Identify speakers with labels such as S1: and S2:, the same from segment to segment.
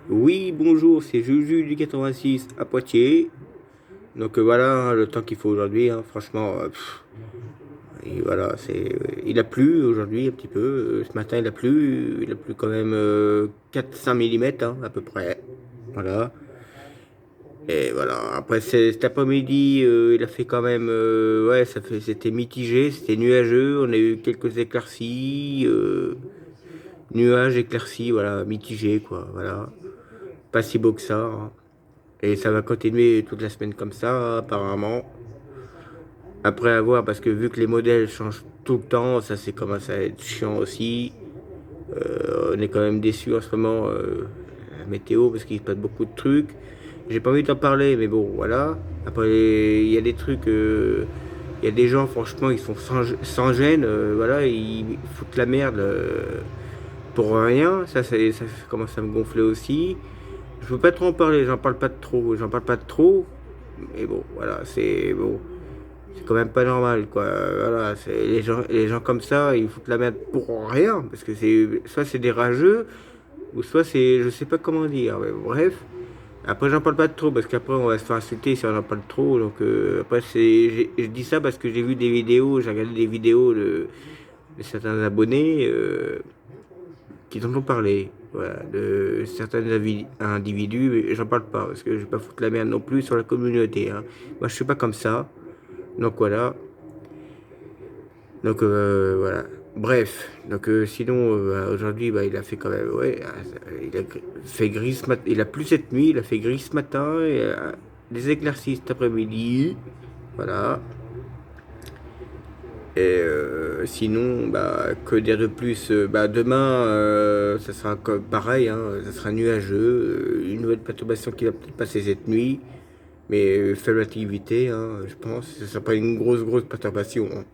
S1: Oui, bonjour, c'est Juju du 86 à Poitiers. Donc voilà, le temps qu'il faut aujourd'hui, hein, franchement, et voilà, il a plu aujourd'hui un petit peu. Ce matin, il a plu quand même 4-5 mm à peu près. Voilà. Et voilà, après cet après-midi, il a fait quand même, ouais, c'était mitigé, c'était nuageux. On a eu quelques éclaircies, nuages éclaircies, voilà, mitigé quoi, voilà. Pas si beau que ça, hein. Et ça va continuer toute la semaine comme ça, apparemment. Après avoir, parce que vu que les modèles changent tout le temps, ça c'est commence à être chiant aussi. On est quand même déçus en ce moment, la météo, parce qu'il se passe beaucoup de trucs. J'ai pas envie d'en parler, mais bon, voilà. Après, il y a des trucs, il y a des gens, franchement, ils sont sans gêne, voilà, ils foutent la merde pour rien. Ça commence à me gonfler aussi. Je veux pas trop en parler, j'en parle pas de trop. Mais bon, voilà, c'est bon, c'est quand même pas normal, quoi. Voilà, c'est les gens comme ça, ils foutent la merde pour rien, parce que soit c'est des rageux, ou soit c'est, je sais pas comment dire. Mais bref, après j'en parle pas de trop, parce qu'après on va se faire insulter si on en parle trop. Donc après je dis ça parce que j'ai vu des vidéos, j'ai regardé des vidéos de certains abonnés qui en ont parlé. Voilà, de certains individus, mais j'en parle pas parce que je vais pas foutre la merde non plus sur la communauté, hein. Moi je suis pas comme ça. Donc voilà. Donc voilà. Bref. Donc sinon aujourd'hui il a fait quand même, ouais, il a fait gris ce matin, il a plu cette nuit, il a fait gris ce matin et des éclaircies cet après-midi. Voilà. Et sinon, que dire de plus? Demain, ça sera comme pareil, hein, ça sera nuageux, une nouvelle perturbation qui va peut-être passer cette nuit, mais faible activité, hein, je pense. Ça sera pas une grosse perturbation, hein.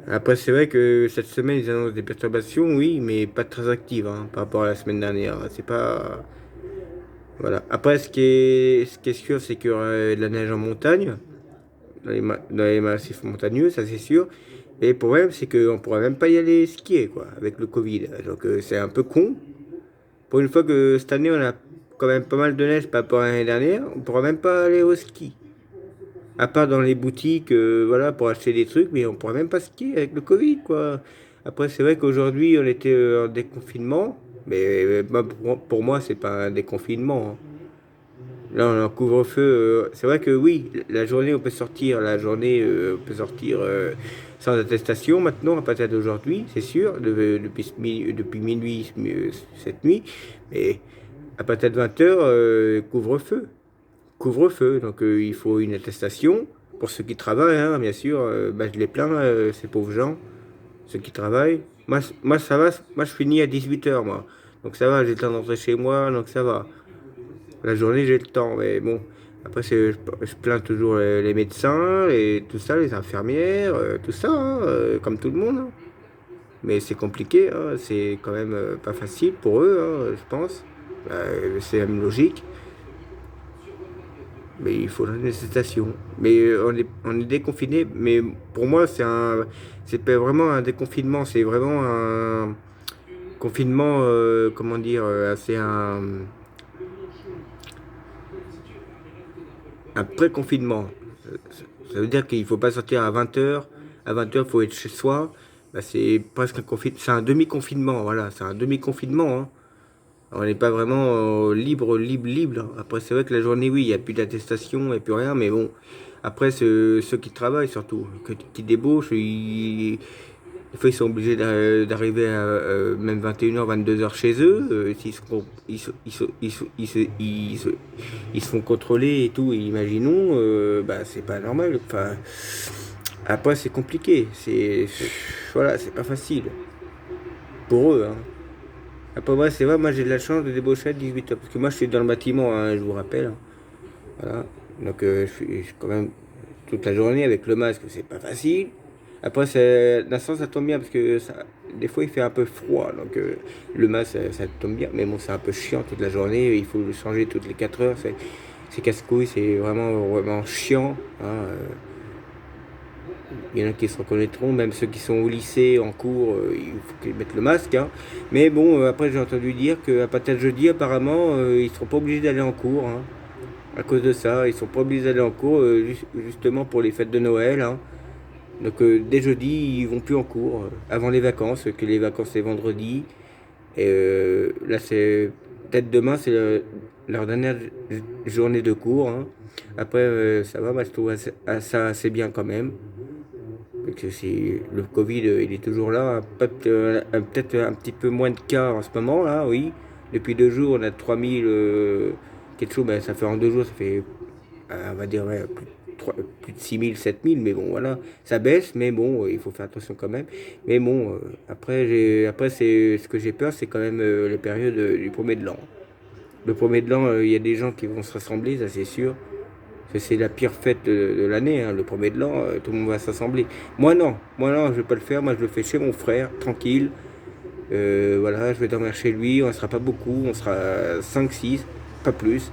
S1: Après, c'est vrai que cette semaine, ils annoncent des perturbations, oui, mais pas très actives, hein, par rapport à la semaine dernière. C'est pas. Voilà. Après, ce qui est sûr, c'est qu'il y aura de la neige en montagne, dans les massifs montagneux, ça c'est sûr. Et le problème, c'est qu'on ne pourra même pas y aller skier, quoi, avec le Covid. Donc c'est un peu con. Pour une fois que cette année, on a quand même pas mal de neige par rapport à l'année dernière, on ne pourra même pas aller au ski. À part dans les boutiques, voilà, pour acheter des trucs, mais on ne pourra même pas skier avec le Covid, quoi. Après, c'est vrai qu'aujourd'hui, on était en déconfinement, mais pour moi, c'est pas un déconfinement, hein. Là, on est en couvre-feu. C'est vrai que oui, la journée, on peut sortir. La journée, on peut sortir sans attestation maintenant, à partir d'aujourd'hui, c'est sûr, depuis minuit cette nuit. Mais à partir de 20h, couvre-feu. Couvre-feu. Donc, il faut une attestation pour ceux qui travaillent, hein, bien sûr. Je les plains, ces pauvres gens, ceux qui travaillent. Moi, ça va. Moi, je finis à 18h, moi. Donc, ça va, j'ai le temps d'entrer chez moi, donc ça va. La journée, j'ai le temps, mais bon. Après, je plains toujours les médecins et tout ça, les infirmières, tout ça, hein, comme tout le monde, hein. Mais c'est compliqué, hein, c'est quand même pas facile pour eux, hein, je pense. C'est même logique, mais il faudrait une attestation. Mais on est déconfiné, mais pour moi, c'est pas vraiment un déconfinement, c'est vraiment un confinement, comment dire, c'est un pré-confinement. Ça veut dire qu'il ne faut pas sortir à 20h. À 20h, il faut être chez soi. C'est presque c'est un demi-confinement. Voilà, c'est un demi-confinement, hein. On n'est pas vraiment libre, hein. Après, c'est vrai que la journée, oui, il n'y a plus d'attestation et plus rien. Mais bon, après, ceux qui travaillent surtout, qui débauchent, des fois, ils sont obligés d'arriver à même 21h, 22h chez eux. Ils se font contrôler et tout. Et imaginons, c'est pas normal. Enfin, après, c'est compliqué. Voilà, c'est pas facile pour eux, hein. Après, moi, c'est vrai, moi j'ai de la chance de débaucher à 18h. Parce que moi, je suis dans le bâtiment, hein, je vous rappelle, hein. Voilà. Donc, je suis quand même toute la journée avec le masque, c'est pas facile. Après, dans ce sens, ça tombe bien parce que des fois, il fait un peu froid. Donc, le masque, ça tombe bien. Mais bon, c'est un peu chiant toute la journée. Il faut le changer toutes les 4 heures. C'est casse-couille, c'est vraiment chiant, hein. Il y en a qui se reconnaîtront, même ceux qui sont au lycée, en cours, il faut qu'ils mettent le masque, hein. Mais bon, après j'ai entendu dire qu'à partir de jeudi, apparemment, ils ne seront pas obligés d'aller en cours, hein. À cause de ça, ils ne sont pas obligés d'aller en cours, justement pour les fêtes de Noël, hein. Donc dès jeudi, ils vont plus en cours, avant les vacances, que les vacances c'est vendredi. Et là, c'est peut-être demain, c'est leur dernière journée de cours, hein. Après, ça va, moi je trouve ça assez bien quand même. Parce que le Covid, il est toujours là. Peut-être un petit peu moins de cas en ce moment, là, oui. Depuis 2 jours, on a 3000 quelque chose. Ben, ça fait en 2 jours, ça fait, on va dire, ouais, plus de 6000, 7000. Mais bon, voilà. Ça baisse, mais bon, il faut faire attention quand même. Mais bon, après c'est, ce que j'ai peur, c'est quand même les périodes du premier de l'an. Le premier de l'an, il y a des gens qui vont se rassembler, ça c'est sûr. C'est la pire fête de l'année, hein, le premier de l'an, tout le monde va s'assembler. Moi non, je vais pas le faire, moi je le fais chez mon frère, tranquille. Voilà, je vais dormir chez lui, on ne sera pas beaucoup, on sera 5, 6, pas plus.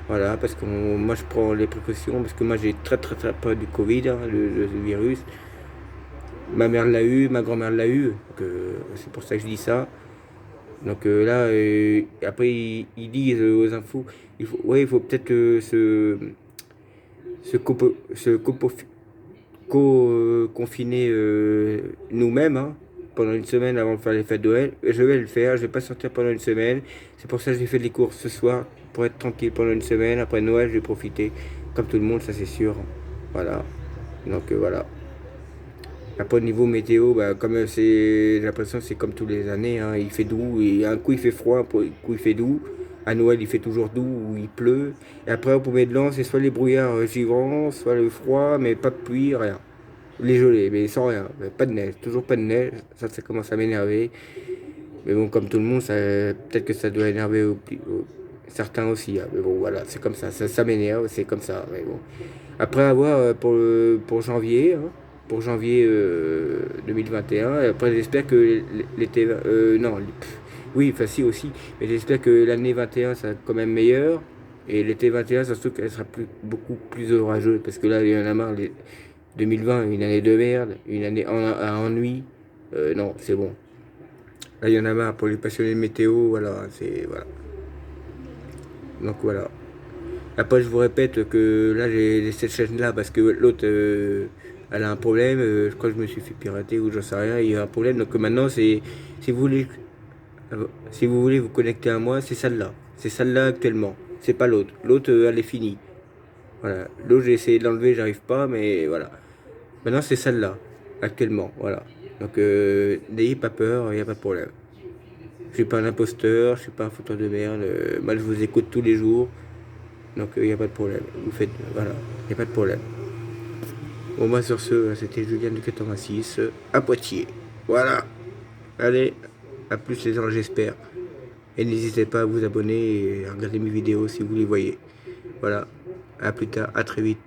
S1: Voilà, parce que moi je prends les précautions, parce que moi j'ai très très très peur du Covid, hein, le virus. Ma mère l'a eu, ma grand-mère l'a eu, donc c'est pour ça que je dis ça. Donc là, après ils disent aux infos, il faut peut-être se confiner nous-mêmes, hein, pendant une semaine avant de faire les fêtes de Noël. Je vais le faire, je vais pas sortir pendant une semaine. C'est pour ça que j'ai fait les courses ce soir, pour être tranquille pendant une semaine. Après Noël, je vais profiter, comme tout le monde, ça c'est sûr. Voilà. Donc voilà. Après au niveau météo, bah, comme j'ai l'impression que c'est comme tous les années, hein, il fait doux, et un coup il fait froid, un coup il fait doux. À Noël il fait toujours doux ou il pleut. Et après au premier de l'an, c'est soit les brouillards givrants, soit le froid, mais pas de pluie, rien. Les gelées, mais sans rien, mais pas de neige, toujours pas de neige, ça commence à m'énerver. Mais bon, comme tout le monde, peut-être que ça doit énerver certains aussi, hein. Mais bon, voilà, c'est comme ça m'énerve, c'est comme ça. Mais bon. Après avoir pour janvier, hein, pour janvier 2021, après j'espère que l'été, non, oui, facile aussi, mais j'espère que l'année 21 sera quand même meilleure. Et l'été 21, ça se trouve qu'elle sera beaucoup plus orageuse, parce que là, il y en a marre. 2020, une année de merde, une année à ennui. Non, c'est bon. Là, il y en a marre pour les passionnés de météo, voilà, voilà. Donc voilà. Après, je vous répète que là, j'ai cette chaîne-là parce que l'autre, elle a un problème. Je crois que je me suis fait pirater ou j'en sais rien. Il y a un problème. Donc maintenant, si vous voulez, si vous voulez vous connecter à moi, c'est celle-là. C'est celle-là actuellement. C'est pas l'autre. L'autre, elle est finie. Voilà. L'autre, j'ai essayé de l'enlever, j'arrive pas, mais voilà. Maintenant, c'est celle-là, actuellement, voilà. Donc, n'ayez pas peur, il n'y a pas de problème. Je suis pas un imposteur, je suis pas un fouteur de merde. Moi, je vous écoute tous les jours, donc il n'y a pas de problème. Vous faites, voilà, il n'y a pas de problème. Bon, moi, sur ce, c'était Julien du 86, à Poitiers. Voilà. Allez, à plus les gens, j'espère. Et n'hésitez pas à vous abonner et à regarder mes vidéos si vous les voyez. Voilà. À plus tard, à très vite.